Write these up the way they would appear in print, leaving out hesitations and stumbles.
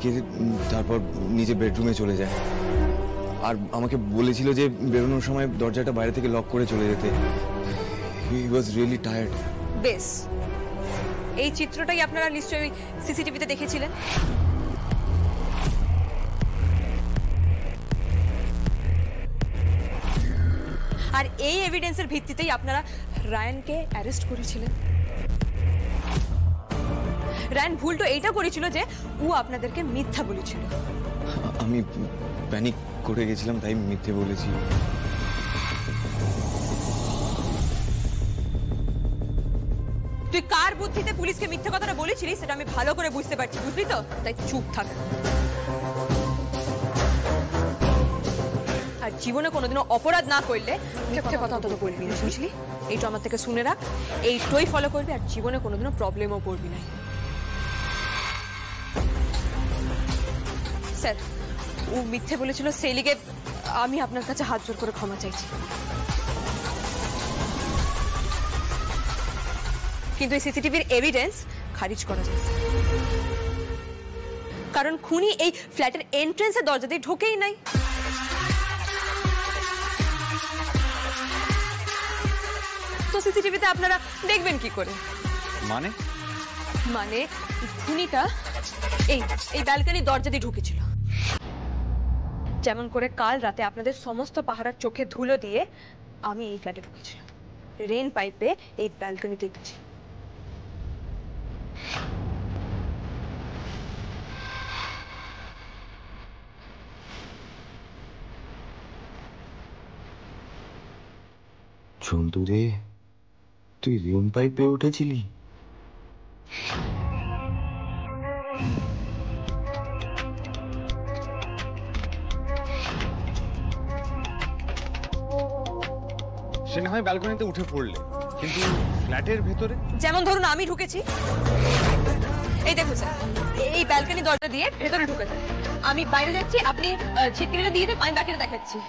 ঢুকে তারপর নিজে বেডরুমে চলে যায় আর আমাকে বলেছিল যে বেরোনোর সময় দরজাটা বাইরে থেকে লক করে চলে যেতে। হি ওয়াজ রিয়েলি টায়ার্ড। বেশ, এই চিত্রটাই আপনারা নিশ্চয়ই সিসিটিভিতে দেখেছিলেন। আর এই এভিডেন্সের ভিত্তিতেই আপনারা রায়ানকে অ্যারেস্ট করেছিলেন। রায়ান ভুলটা এইটা করেছিল যে ও আপনাদেরকে মিথ্যা বলেছিল। আমি প্যানিক করে গেছিলাম, তাই মিথ্যে বলেছি। তুই কার বুদ্ধিতে পুলিশকে মিথ্যা কথাটা বলেছিলি সেটা আমি ভালো করে বুঝতে পারছি, বুঝলি তো? তাই চুপ থাক। আর জীবনে কোনোদিনও অপরাধ না করলে মিথ্যে কথা অন্তত বলবি না, বুঝলি? এইটা আমার থেকে শুনে রাখ, এইটাই ফলো করবি আর জীবনে কোনোদিনও প্রবলেমও পড়বি না। স্যার, ও মিথ্যে বলেছিল, সেই লিগে আমি আপনার কাছে হাত জোর করে ক্ষমা চাইছি। কিন্তু এই সিসিটিভির এভিডেন্স খারিজ করা যায়, কারণ খুনি এই ফ্ল্যাটের এন্ট্রেন্সের দরজা দিয়ে ঢোকেই নাই। তো সিসিটিভিতে আপনারা দেখবেন কি করে? মানে খুনিটা এই ব্যালকনির দরজা দিয়ে ঢুকেছিল, যেমন করে কাল রাতে আপনাদের সমস্ত পাহারার চোখে ধুলো দিয়ে আমি এই ফ্ল্যাটে ঢুকেছিলাম, রেন পাইপে এই ব্যালকনিতে গেছি। চন্দু রে, তুই রেন পাইপে উঠেছিলি? সে না হয় ব্যালকনিতে উঠে পড়লে, কিন্তু ফ্ল্যাটের ভেতরে? যেমন ধরুন আমি ঢুকেছি, এই দেখুন স্যার, এই ব্যালকনি দরজা দিয়ে ভেতরে ঢুকেছে। আমি বাইরে যাচ্ছি, আপনি ছিটকিনিটা দিয়ে দেন, আমি বাকিটা দেখাচ্ছি।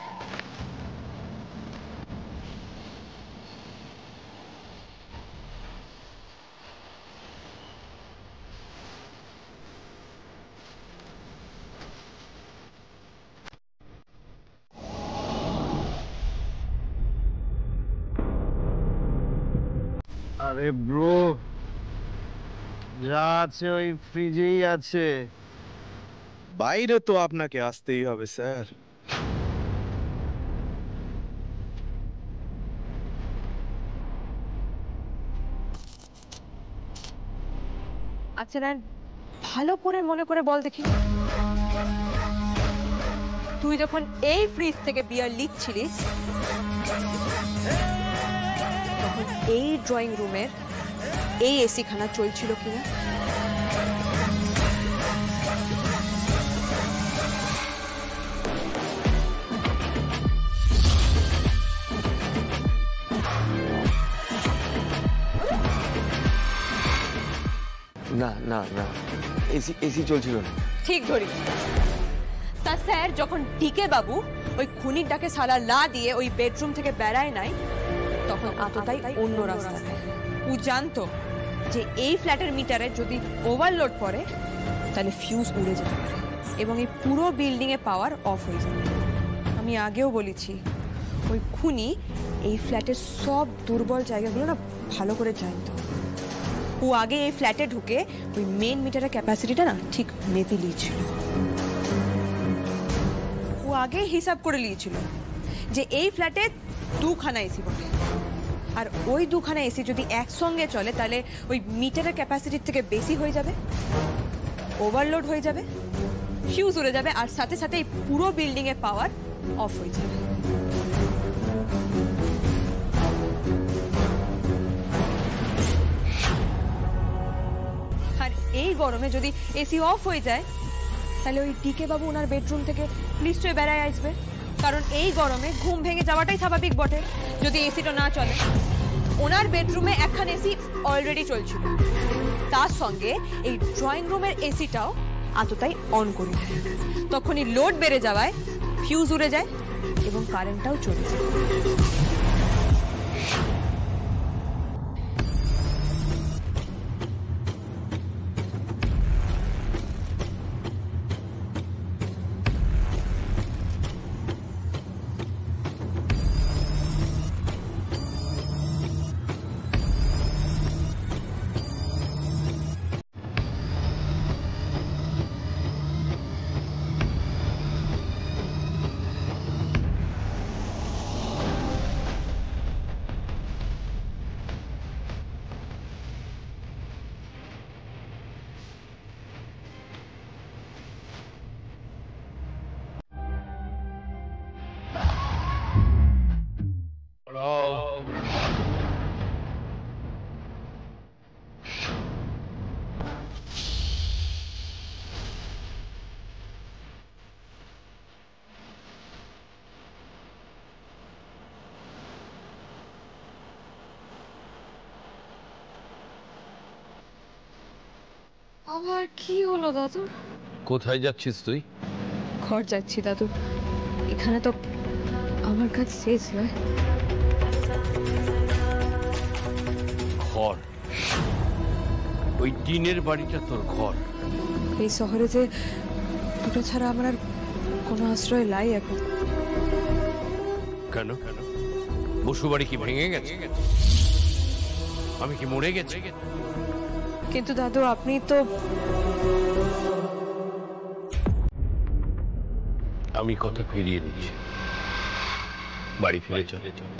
আরে ব্রো, যা আছে ওই ফ্রিজেই আছে, বাইরে তো আপনাকে আসতেই হবে স্যার। আচ্ছা রান, ভালো করে মনে করে বল দেখি, তুই যখন এই ফ্রিজ থেকে বিয়ার লিখছিলিস তখন এই ড্রয়িং রুমের এই এসি খানা চলছিল কিনা? না না না, এসি চলছিল না। ঠিক ধরি। তা স্যার, যখন ডিকে বাবু ওই খুনির ডাকে সালা না দিয়ে ওই বেডরুম থেকে বেড়ায় নাই, তখন আততাই অন্য রাস্তা নেয়। ও জানতো যে এই ফ্ল্যাটের মিটারে যদি ওভারলোড পড়ে তাহলে ফিউজ উড়ে যেতে পারে এবং এই পুরো বিল্ডিং এ পাওয়ার অফ হয়ে যাবে। আমি আগেও বলেছি, ওই খুনি এই ফ্ল্যাটের সব দুর্বল জায়গাগুলো না ভালো করে জানতো। ও আগে এই ফ্ল্যাটে ঢুকে ওই মেন মিটারের ক্যাপাসিটিটা না ঠিক মেপে নিয়েছিল। ও আগে হিসাব করে নিয়েছিল যে এই ফ্ল্যাটে দুখানা এসি বটে, আর ওই দুখানা এসি যদি একসঙ্গে চলে তাহলে ওই মিটারের ক্যাপাসিটির থেকে বেশি হয়ে যাবে, ওভারলোড হয়ে যাবে, ফিউজ উড়ে যাবে, আর সাথে সাথে এই পুরো বিল্ডিং এর পাওয়ার অফ হয়ে যাবে। আর এই গরমে যদি এসি অফ হয়ে যায় তাহলে ওই ডিকে বাবু ওনার বেডরুম থেকে নিশ্চয়ই বেড়ায় আসবে, কারণ এই গরমে ঘুম ভেঙে যাওয়াটাই স্বাভাবিক বটে যদি এসিটা না চলে। ওনার বেডরুমে একখান এসি অলরেডি চলছিল, তার সঙ্গে এই ড্রয়িং রুমের এসিটাও আততাই অন করে দেয়। তখনই লোড বেড়ে যাওয়ায় ফিউজ উড়ে যায় এবং কারেন্টটাও চলে যায়। আবার কি হলো দাদু? কোথায় যাচ্ছিস তুই? ঘর যাচ্ছি দাদু, এখানে তো আমার কাজ শেষ নয়। ঘর? ওই টিনের বাড়িটা তোর ঘর? এই শহরে যে দুটো ছাড়া আমার আর কোনো আশ্রয় নাই এখন। কেন? বসু বাড়ি কি ভেঙে গেছে? আমি কি মরে গেছি? কিন্তু দাদু আপনি তো আমি কথা ফিরিয়ে নিচ্ছি, বাড়ি ফিরে চলে চল।